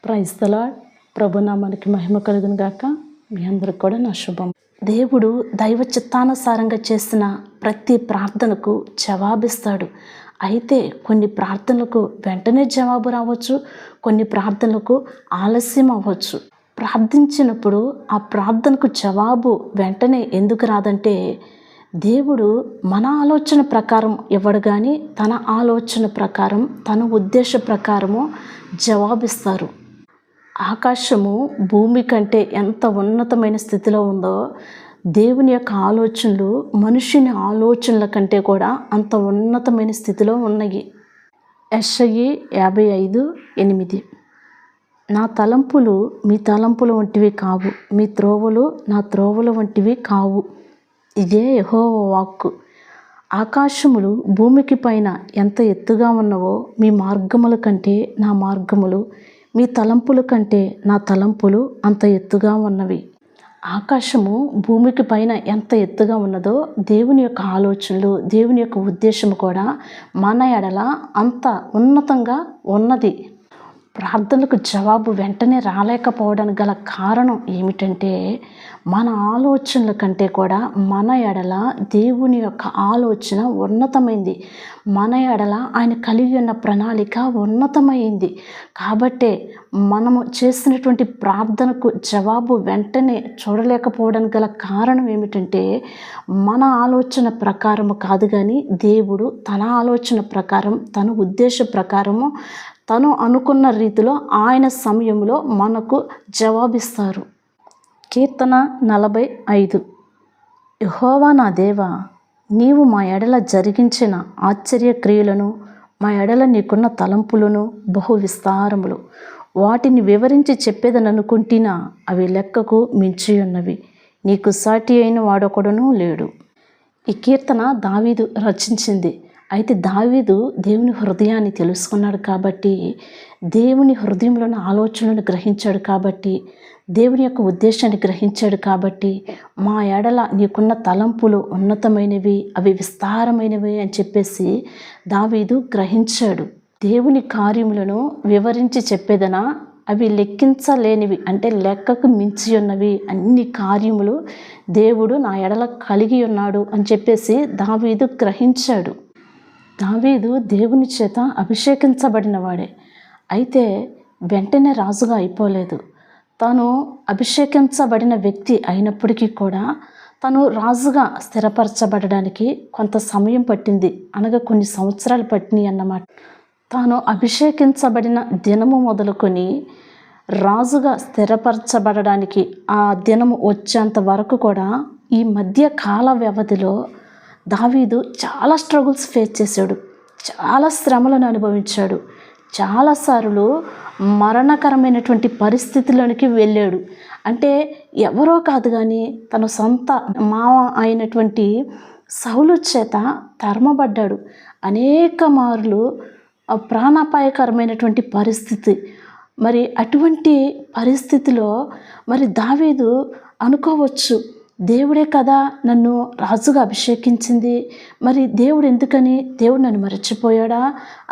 Praise the lord. ప్రభునామానికి మహిమ కలుగును గాక. మీ అందరికి కూడా నా శుభం. దేవుడు దైవ చిత్తానుసారంగా చేసిన ప్రతి ప్రార్థనకు జవాబిస్తాడు. అయితే కొన్ని ప్రార్థనలకు వెంటనే జవాబు రావచ్చు, కొన్ని ప్రార్థనలకు ఆలస్యం అవ్వచ్చు. ప్రార్థించినప్పుడు ఆ ప్రార్థనకు జవాబు వెంటనే ఎందుకు రాదంటే, దేవుడు మన ఆలోచన ప్రకారం ఇవ్వడు కానీ తన ఆలోచన ప్రకారం, తన ఉద్దేశ ప్రకారము జవాబిస్తారు. ఆకాశము భూమి కంటే ఎంత ఉన్నతమైన స్థితిలో ఉందో, దేవుని యొక్క ఆలోచనలు మనుషుని ఆలోచనల కంటే కూడా అంత ఉన్నతమైన స్థితిలో ఉన్నాయి. యెషయా 55:8. నా తలంపులు మీ తలంపుల వంటివి కావు, మీ త్రోవలు నా త్రోవల వంటివి కావు. ఇదే యెహోవా వాక్కు. ఆకాశములు భూమికి పైన ఎంత ఎత్తుగా ఉన్నవో, మీ మార్గముల కంటే నా మార్గములు, మీ తలంపుల కంటే నా తలంపులు అంత ఎత్తుగా ఉన్నవి. ఆకాశము భూమికి పైన ఎంత ఎత్తుగా ఉన్నదో, దేవుని యొక్క ఆలోచనలు, దేవుని యొక్క ఉద్దేశము కూడా మన ఎడల అంత ఉన్నతంగా ఉన్నది. ప్రార్థనలకు జవాబు వెంటనే రాలేకపోవడానికి గల కారణం ఏమిటంటే, మన ఆలోచనల కంటే కూడా మన ఎడల దేవుని యొక్క ఆలోచన ఉన్నతమైంది. మన ఎడల ఆయన కలిగి ఉన్న ప్రణాళిక ఉన్నతమైంది. కాబట్టే మనము చేసినటువంటి ప్రార్థనకు జవాబు వెంటనే చూడలేకపోవడానికి గల కారణం ఏమిటంటే, మన ఆలోచన ప్రకారము కాదు కానీ దేవుడు తన ఆలోచన ప్రకారం, తన ఉద్దేశ ప్రకారము, తను అనుకున్న రీతిలో ఆయన సమయంలో మనకు జవాబిస్తారు. కీర్తన 45. యెహోవా నా దేవా, నీవు మా ఎడల జరిగించిన ఆశ్చర్య క్రియలను, మా ఎడల నీకున్న తలంపులను బహు విస్తారములు. వాటిని వివరించి చెప్పేదననుకుంటున్నా, అవి లెక్కకు మించి ఉన్నవి. నీకు సాటి అయిన వాడొకడునూ లేడు. ఈ కీర్తన దావీదు రచించింది. అయితే దావీదు దేవుని హృదయాన్ని తెలుసుకున్నాడు కాబట్టి, దేవుని హృదయంలోని ఆలోచనలను గ్రహించాడు కాబట్టి, దేవుని యొక్క ఉద్దేశాన్ని గ్రహించాడు కాబట్టి, మా ఎడల నీకున్న తలంపులు ఉన్నతమైనవి, అవి విస్తారమైనవి అని చెప్పేసి దావీదు గ్రహించాడు. దేవుని కార్యములను వివరించి చెప్పేదనా, అవి లెక్కించలేనివి, అంటే లెక్కకు మించి ఉన్నవి. అన్ని కార్యములు దేవుడు నా ఎడల కలిగి ఉన్నాడు అని చెప్పేసి దావీదు గ్రహించాడు. దావీదు దేవుని చేత అభిషేకించబడిన వాడే. అయితే వెంటనే రాజుగా అయిపోలేదు. తను అభిషేకించబడిన వ్యక్తి అయినప్పటికీ కూడా తను రాజుగా స్థిరపరచబడడానికి కొంత సమయం పట్టింది, అనగా కొన్ని సంవత్సరాలు పట్టినాయి అన్నమాట. తాను అభిషేకించబడిన దినము మొదలుకొని రాజుగా స్థిరపరచబడడానికి ఆ దినము వచ్చేంత వరకు కూడా ఈ మధ్య కాల వ్యవధిలో దావీదు చాలా స్ట్రగుల్స్ ఫేస్ చేశాడు, చాలా శ్రమలను అనుభవించాడు, చాలాసార్లు మరణకరమైనటువంటి పరిస్థితుల్లోనికి వెళ్ళాడు. అంటే ఎవరో కాదు కానీ తన సొంత మావ అయినటువంటి సౌలు చేత తరమబడ్డాడు. అనేక మార్లు ప్రాణాపాయకరమైనటువంటి పరిస్థితి. మరి అటువంటి పరిస్థితిలో మరి దావీదు అనుకోవచ్చు, దేవుడే కదా నన్ను రాజుగా అభిషేకించింది, మరి దేవుడు ఎందుకని, దేవుడు నన్ను మర్చిపోయాడా,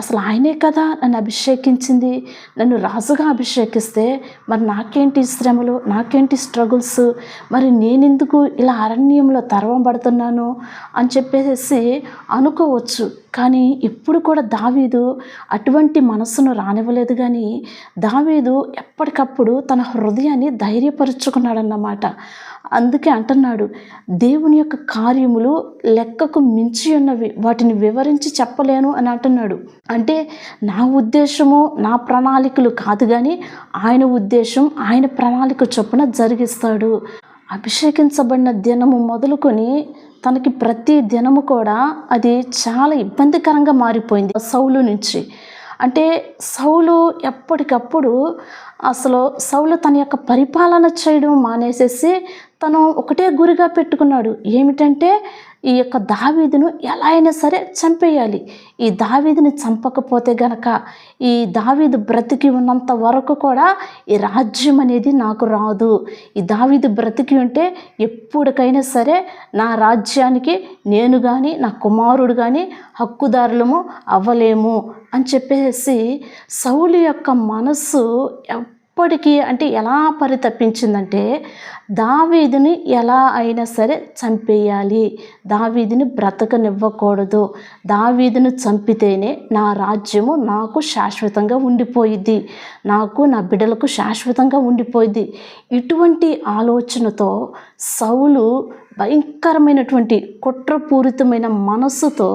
అసలు ఆయనే కదా నన్ను అభిషేకించింది, నన్ను రాజుగా అభిషేకిస్తే మరి నాకేంటి శ్రమలు, నాకేంటి స్ట్రగుల్స్, మరి నేనెందుకు ఇలా అరణ్యంలో తరవబడుతున్నాను అని చెప్పేసి అనుకోవచ్చు. కానీ ఎప్పుడు కూడా దావీదు అటువంటి మనస్సును రానివ్వలేదు. కానీ దావీదు ఎప్పటికప్పుడు తన హృదయాన్ని ధైర్యపరుచుకున్నాడన్నమాట. అందుకే అంటున్నాడు, దేవుని యొక్క కార్యములు లెక్కకు మించి ఉన్నవి, వాటిని వివరించి చెప్పలేను అని అంటున్నాడు. అంటే నా ఉద్దేశము, నా ప్రణాళికలు కాదు కానీ ఆయన ఉద్దేశం, ఆయన ప్రణాళిక చొప్పున జరిగిస్తాడు. అభిషేకించబడిన దినము మొదలుకొని తనకి ప్రతి దినము కూడా అది చాలా ఇబ్బందికరంగా మారిపోయింది సౌలు నుంచి. అంటే సౌలు ఎప్పటికప్పుడు సౌలు తన యొక్క పరిపాలన చేయడం మానేసేసి తను ఒకటే గురిగా పెట్టుకున్నాడు. ఏమిటంటే ఈ యొక్క దావీదును ఎలా అయినా సరే చంపేయాలి. ఈ దావీదుని చంపకపోతే గనక ఈ దావీదు బ్రతికి ఉన్నంత వరకు కూడా ఈ రాజ్యం అనేది నాకు రాదు. ఈ దావీదు బ్రతికి ఉంటే ఎప్పటికైనా సరే నా రాజ్యానికి నేను కానీ నా కుమారుడు కానీ హక్కుదారులము అవ్వలేము అని చెప్పేసి సౌలు యొక్క మనస్సు ఎప్పటికీ అంటే ఎలా పరితపించిందంటే దావీదుని ఎలా అయినా సరే చంపేయాలి, దావీదుని బ్రతకనివ్వకూడదు, దావీదును చంపితేనే నా రాజ్యము నాకు శాశ్వతంగా ఉండిపోయిద్ది, నాకు నా బిడ్డలకు శాశ్వతంగా ఉండిపోయిద్ది. ఇటువంటి ఆలోచనతో సౌలు భయంకరమైనటువంటి కుట్రపూరితమైన మనస్సుతో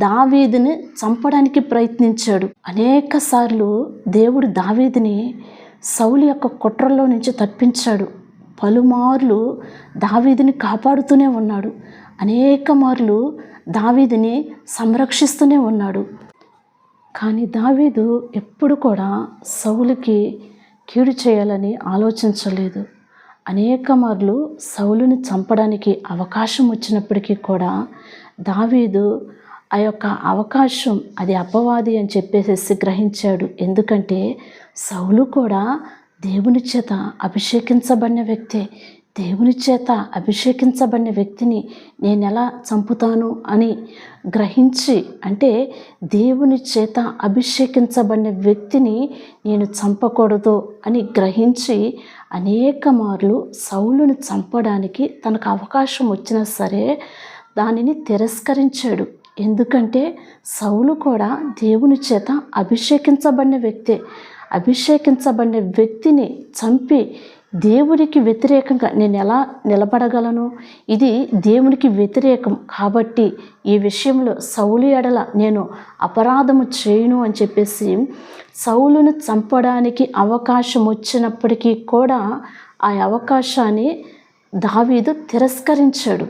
దావీదుని చంపడానికి ప్రయత్నించాడు. అనేక సార్లు దేవుడు దావీదుని సౌలు యొక్క కుట్రలో నుంచి తప్పించాడు. పలుమార్లు దావీదుని కాపాడుతూనే ఉన్నాడు. అనేక మార్లు దావీదుని సంరక్షిస్తూనే ఉన్నాడు. కానీ దావీదు ఎప్పుడు కూడా సౌలుకి కీడు చేయాలని ఆలోచించలేదు. అనేక మార్లు సౌలుని చంపడానికి అవకాశం వచ్చినప్పటికీ కూడా దావీదు ఆ యొక్క అవకాశం అది అపవాది అని చెప్పేసి గ్రహించాడు. ఎందుకంటే సౌలు కూడా దేవుని చేత అభిషేకించబడిన వ్యక్తే. దేవుని చేత అభిషేకించబడిన వ్యక్తిని నేను ఎలా చంపుతాను అని గ్రహించి, అంటే దేవుని చేత అభిషేకించబడిన వ్యక్తిని నేను చంపకూడదు అని గ్రహించి అనేక మార్లు సౌలుని చంపడానికి తనకు అవకాశం వచ్చినా సరే దానిని తిరస్కరించాడు. ఎందుకంటే సౌలు కూడా దేవుని చేత అభిషేకించబడిన వ్యక్తే. అభిషేకించబడిన వ్యక్తిని చంపి దేవునికి వ్యతిరేకంగా నేను ఎలా నిలబడగలను? ఇది దేవునికి వ్యతిరేకం కాబట్టి ఈ విషయంలో సౌలు ఎడల నేను అపరాధము చేయను అని చెప్పేసి సౌలును చంపడానికి అవకాశం వచ్చినప్పటికీ కూడా ఆ అవకాశాన్ని దావీదు తిరస్కరించాడు.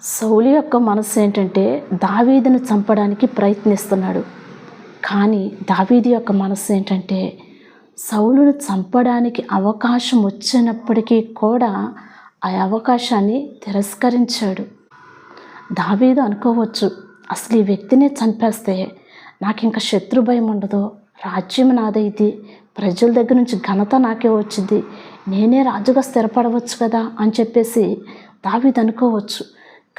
సౌలు యొక్క మనసు ఏంటంటే దావీదును చంపడానికి ప్రయత్నిస్తున్నాడు. కానీ దావీదు యొక్క మనసు ఏంటంటే సౌలును చంపడానికి అవకాశం వచ్చినప్పటికీ కూడా ఆ అవకాశాన్ని తిరస్కరించాడు. దావీదు అనుకోవచ్చు, అసలు ఈ వ్యక్తినే చంపేస్తే నాకు ఇంకా శత్రు భయం ఉండదు, రాజ్యం నాదైది, ప్రజల దగ్గర నుంచి ఘనత నాకే వచ్చింది, నేనే రాజుగా స్థిరపడవచ్చు కదా అని చెప్పేసి దావీదు అనుకోవచ్చు.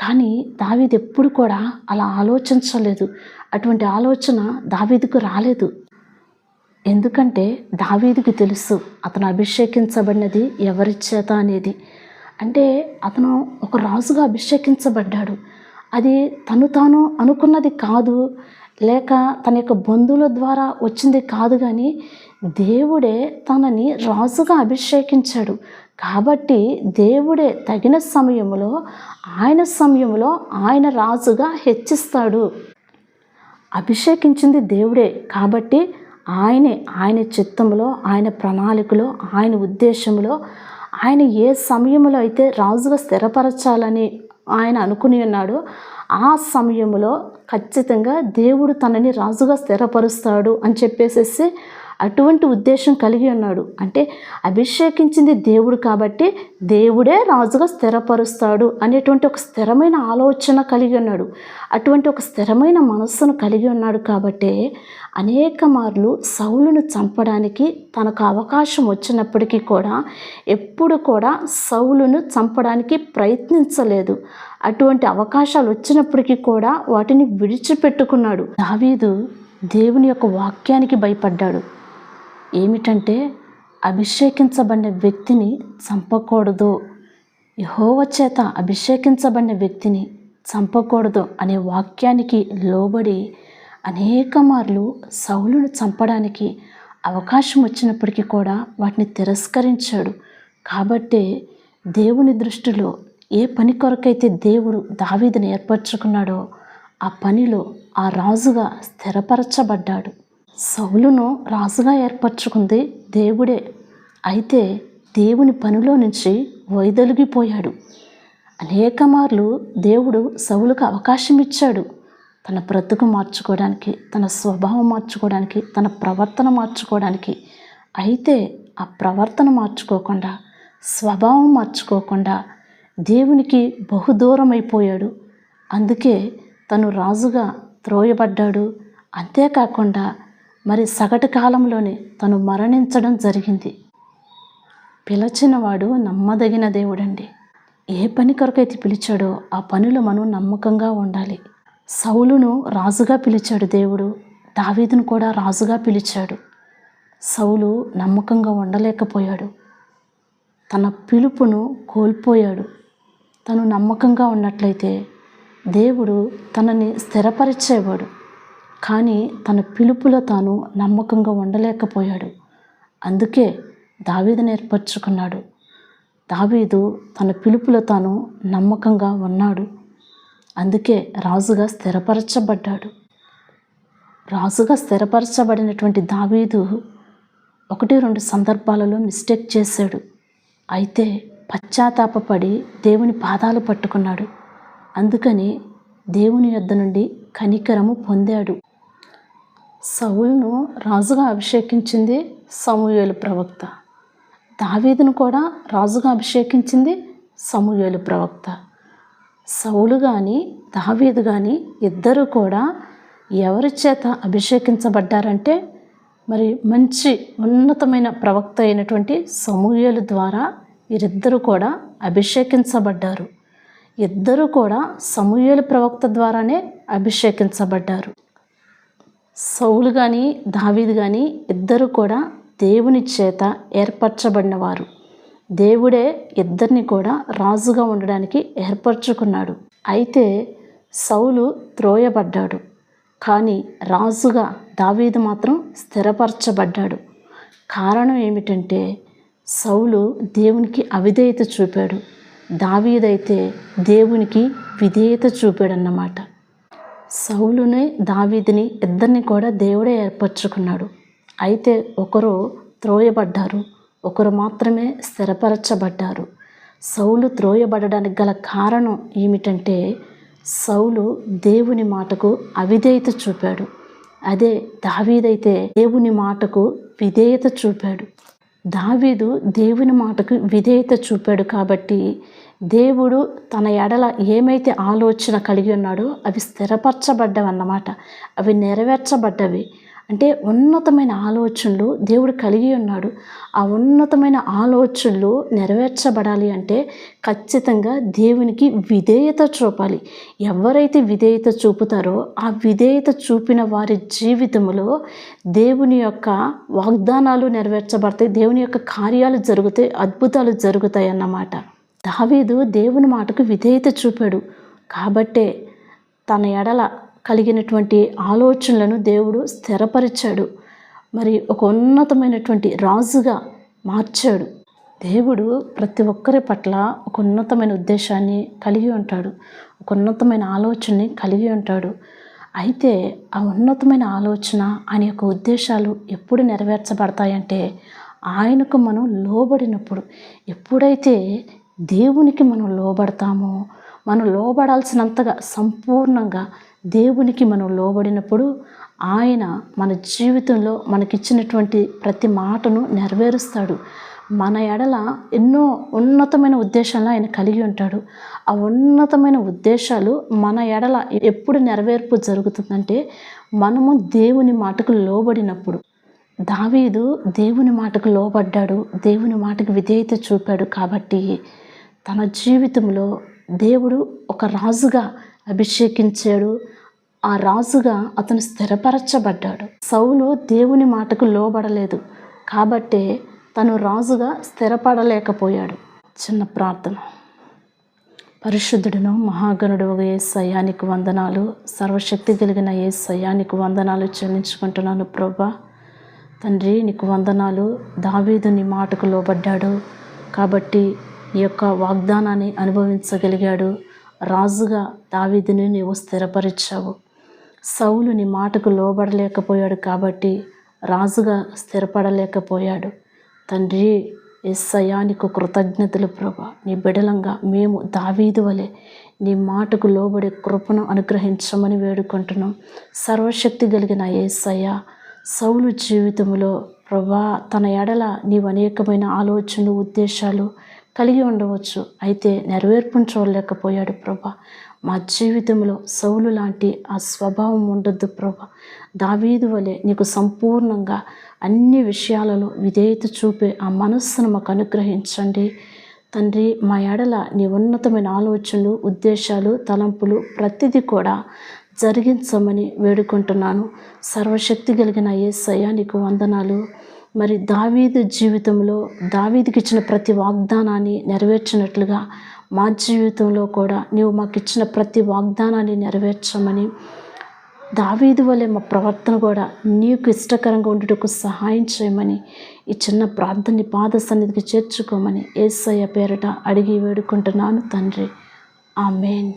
కానీ దావీదు ఎప్పుడు కూడా అలా ఆలోచించలేదు. అటువంటి ఆలోచన దావీదుకు రాలేదు. ఎందుకంటే దావీదుకు తెలుసు అతను అభిషేకించబడినది ఎవరి చేత అనేది. అంటే అతను ఒక రాజుగా అభిషేకించబడ్డాడు. అది తాను అనుకున్నది కాదు, లేక తన యొక్క బంధువుల ద్వారా వచ్చింది కాదు, కానీ దేవుడే తనని రాజుగా అభిషేకించాడు. కాబట్టి దేవుడే తగిన సమయంలో ఆయన రాజుగా హెచ్చిస్తాడు. అభిషేకించింది దేవుడే కాబట్టి ఆయన చిత్తంలో, ఆయన ప్రణాళికలో, ఆయన ఉద్దేశంలో ఆయన ఏ సమయంలో అయితే రాజుగా స్థిరపరచాలని ఆయన అనుకుని ఉన్నాడో ఆ సమయంలో ఖచ్చితంగా దేవుడు తనని రాజుగా స్థిరపరుస్తాడు అని చెప్పేసేసి అటువంటి ఉద్దేశం కలిగి ఉన్నాడు. అంటే అభిషేకించింది దేవుడు కాబట్టి దేవుడే రాజుగా స్థిరపరుస్తాడు అనేటువంటి ఒక స్థిరమైన ఆలోచన కలిగి ఉన్నాడు. అటువంటి ఒక స్థిరమైన మనస్సును కలిగి ఉన్నాడు కాబట్టి అనేక మార్లు సౌలును చంపడానికి తనకు అవకాశం వచ్చినప్పటికీ కూడా ఎప్పుడు కూడా సౌలును చంపడానికి ప్రయత్నించలేదు. అటువంటి అవకాశాలు వచ్చినప్పటికీ కూడా వాటిని విడిచిపెట్టుకున్నాడు. దావీదు దేవుని యొక్క వాక్యానికి భయపడ్డాడు. ఏమిటంటే అభిషేకించబడిన వ్యక్తిని చంపకూడదు, యెహోవా చేత అభిషేకించబడిన వ్యక్తిని చంపకూడదు అనే వాక్యానికి లోబడి అనేక మార్లు సౌలును చంపడానికి అవకాశం వచ్చినప్పటికీ కూడా వాటిని తిరస్కరించాడు. కాబట్టి దేవుని దృష్టిలో ఏ పని కొరకైతే దేవుడు దావీదుని ఏర్పరచుకున్నాడో ఆ పనిలో ఆ రాజుగా స్థిరపరచబడ్డాడు. సౌలును రాజుగా ఏర్పరచుకుంది దేవుడే. అయితే దేవుని పనిలో నుంచి వైదొలిగిపోయాడు. అనేక మార్లు దేవుడు సౌలుకు అవకాశం ఇచ్చాడు తన బ్రతుకు మార్చుకోవడానికి, తన స్వభావం మార్చుకోవడానికి, తన ప్రవర్తన మార్చుకోవడానికి. అయితే ఆ ప్రవర్తన మార్చుకోకుండా, స్వభావం మార్చుకోకుండా దేవునికి బహుదూరం అయిపోయాడు. అందుకే తను రాజుగా త్రోయబడ్డాడు. అంతేకాకుండా మరి సగటు కాలంలోనే తను మరణించడం జరిగింది. పిలిచినవాడు నమ్మదగిన దేవుడండి. ఏ పని కొరకైతే పిలిచాడో ఆ పనిలో మనం నమ్మకంగా ఉండాలి. సౌలును రాజుగా పిలిచాడు దేవుడు, దావీదును కూడా రాజుగా పిలిచాడు. సౌలు నమ్మకంగా ఉండలేకపోయాడు. తన పిలుపును కోల్పోయాడు. తను నమ్మకంగా ఉన్నట్లయితే దేవుడు తనని స్థిరపరిచేవాడు. కానీ తన పిలుపులో తాను నమ్మకంగా ఉండలేకపోయాడు. అందుకే దావీదును ఏర్పరచుకున్నాడు. దావీదు తన పిలుపులో తాను నమ్మకంగా ఉన్నాడు. అందుకే రాజుగా స్థిరపరచబడ్డాడు. రాజుగా స్థిరపరచబడినటువంటి దావీదు 1-2 సందర్భాలలో మిస్టేక్ చేశాడు. అయితే పశ్చాత్తాపపడి దేవుని పాదాలు పట్టుకున్నాడు. అందుకని దేవుని యొద్ద నుండి కనికరము పొందాడు. సౌలును రాజుగా అభిషేకించింది సమూయేలు ప్రవక్త. దావీదును కూడా రాజుగా అభిషేకించింది సమూయేలు ప్రవక్త. సౌలు కానీ దావీదు కానీ ఇద్దరు కూడా ఎవరి చేత అభిషేకించబడ్డారంటే మరి మంచి ఉన్నతమైన ప్రవక్త అయినటువంటి సమూయేలు ద్వారా వీరిద్దరూ కూడా అభిషేకించబడ్డారు. ఇద్దరు కూడా సమూయేలు ప్రవక్త ద్వారానే అభిషేకించబడ్డారు. సౌలు కానీ దావీదు కానీ ఇద్దరు కూడా దేవుని చేత ఏర్పరచబడినవారు. దేవుడే ఇద్దరిని కూడా రాజుగా ఉండడానికి ఏర్పరచుకున్నాడు. అయితే సౌలు త్రోయబడ్డాడు, కానీ రాజుగా దావీదు మాత్రం స్థిరపరచబడ్డాడు. కారణం ఏమిటంటే సౌలు దేవునికి అవిధేయత చూపాడు, దావీదైతే దేవునికి విధేయత చూపాడన్నమాట. సౌలుని దావీదుని ఇద్దరిని కూడా దేవుడే ఏర్పరచుకున్నాడు. అయితే ఒకరు త్రోయబడ్డారు, ఒకరు మాత్రమే స్థిరపరచబడ్డారు. సౌలు త్రోయబడడానికి గల కారణం ఏమిటంటే సౌలు దేవుని మాటకు అవిధేయత చూపాడు. అదే దావీదైతే దేవుని మాటకు విధేయత చూపాడు. దావీదు దేవుని మాటకు విధేయత చూపాడు కాబట్టి దేవుడు తన ఎడల ఏమైతే ఆలోచన కలిగి ఉన్నాడో అవి స్థిరపరచబడ్డవన్నమాట. అవి నెరవేర్చబడ్డవి. అంటే ఉన్నతమైన ఆలోచనలు దేవుడు కలిగి ఉన్నాడు. ఆ ఉన్నతమైన ఆలోచనలు నెరవేర్చబడాలి అంటే ఖచ్చితంగా దేవునికి విధేయత చూపాలి. ఎవరైతే విధేయత చూపుతారో ఆ విధేయత చూపిన వారి జీవితంలో దేవుని యొక్క వాగ్దానాలు నెరవేర్చబడతాయి, దేవుని యొక్క కార్యాలు జరుగుతాయి, అద్భుతాలు జరుగుతాయి అన్నమాట. దావీదు దేవుని మాటకు విధేయత చూపాడు కాబట్టే తన ఎడల కలిగినటువంటి ఆలోచనలను దేవుడు స్థిరపరిచాడు. మరి ఒక ఉన్నతమైనటువంటి రాజుగా మార్చాడు. దేవుడు ప్రతి ఒక్కరి పట్ల ఒక ఉన్నతమైన ఉద్దేశాన్ని కలిగి ఉంటాడు, ఒక ఉన్నతమైన ఆలోచనని కలిగి ఉంటాడు. అయితే ఆ ఉన్నతమైన ఆలోచన, ఆయన యొక్క ఉద్దేశాలు ఎప్పుడు నెరవేర్చబడతాయంటే ఆయనకు మనం లోబడినప్పుడు. ఎప్పుడైతే దేవునికి మనం లోబడతామో, మనం లోబడాల్సినంతగా సంపూర్ణంగా దేవునికి మనం లోబడినప్పుడు ఆయన మన జీవితంలో మనకిచ్చినటువంటి ప్రతి మాటను నెరవేరుస్తాడు. మన ఎడల ఎన్నో ఉన్నతమైన ఉద్దేశాలను ఆయన కలిగి ఉంటాడు. ఆ ఉన్నతమైన ఉద్దేశాలు మన ఎడల ఎప్పుడు నెరవేర్పు జరుగుతుందంటే మనము దేవుని మాటకు లోబడినప్పుడు. దావీదు దేవుని మాటకు లోబడ్డాడు, దేవుని మాటకు విధేయత చూపాడు కాబట్టి తన జీవితంలో దేవుడు ఒక రాజుగా అభిషేకించాడు. ఆ రాజుగా అతను స్థిరపరచబడ్డాడు. సౌలు దేవుని మాటకు లోబడలేదు కాబట్టే తను రాజుగా స్థిరపడలేకపోయాడు. చిన్న ప్రార్థన. పరిశుద్ధుడును మహాగణుడు యేసయ్యా నీకు వందనాలు, సర్వశక్తి కలిగిన యేసయ్యా నీకు వందనాలు చెల్లించుకుంటున్నాను ప్రభువా. తండ్రి నీకు వందనాలు. దావీదు నీ మాటకు లోబడ్డాడు కాబట్టి నీ యొక్క వాగ్దానాన్ని అనుభవించగలిగాడు. రాజుగా దావీదుని నీవు స్థిరపరిచావు. సౌలు నీ మాటకు లోబడలేకపోయాడు కాబట్టి రాజుగా స్థిరపడలేకపోయాడు. తండ్రి యేసయ్యా నీకు కృతజ్ఞతలు ప్రభా. నీ బిడలంగా మేము దావీదు వలె నీ మాటకు లోబడే కృపను అనుగ్రహించమని వేడుకుంటున్నాం. సర్వశక్తి కలిగిన యేసయ్యా సౌలు జీవితంలో ప్రభా తన ఎడల నీవు అనేకమైన ఆలోచనలు, ఉద్దేశాలు కలిగి ఉండవచ్చు, అయితే నెరవేర్పును చూడలేకపోయాడు ప్రభా. మా జీవితంలో సౌలు లాంటి ఆ స్వభావం ఉండొద్దు ప్రభా. దావీదు వలె నీకు సంపూర్ణంగా అన్ని విషయాలలో విధేయత చూపే ఆ మనస్సును మాకు అనుగ్రహించండి తండ్రి. మా ఎడల నీ ఉన్నతమైన ఆలోచనలు, ఉద్దేశాలు, తలంపులు ప్రతిదీ కూడా జరిగించమని వేడుకుంటున్నాను. సర్వశక్తి కలిగిన యేసయ్యా నీకు వందనాలు. మరి దావీదు జీవితంలో దావీదుకి ఇచ్చిన ప్రతి వాగ్దానాన్ని నెరవేర్చినట్లుగా మా జీవితంలో కూడా నీవు మాకు ఇచ్చిన ప్రతి వాగ్దానాన్ని నెరవేర్చమని, దావీదు వలె మా ప్రవర్తన కూడా నీకు ఇష్టకరంగా ఉండుటకు సహాయం చేయమని, ఈ చిన్న ప్రార్థనని పాద సన్నిధికి చేర్చుకోమని యేసయ్య పేరట అడిగి వేడుకుంటున్నాను తండ్రి. ఆమేన్.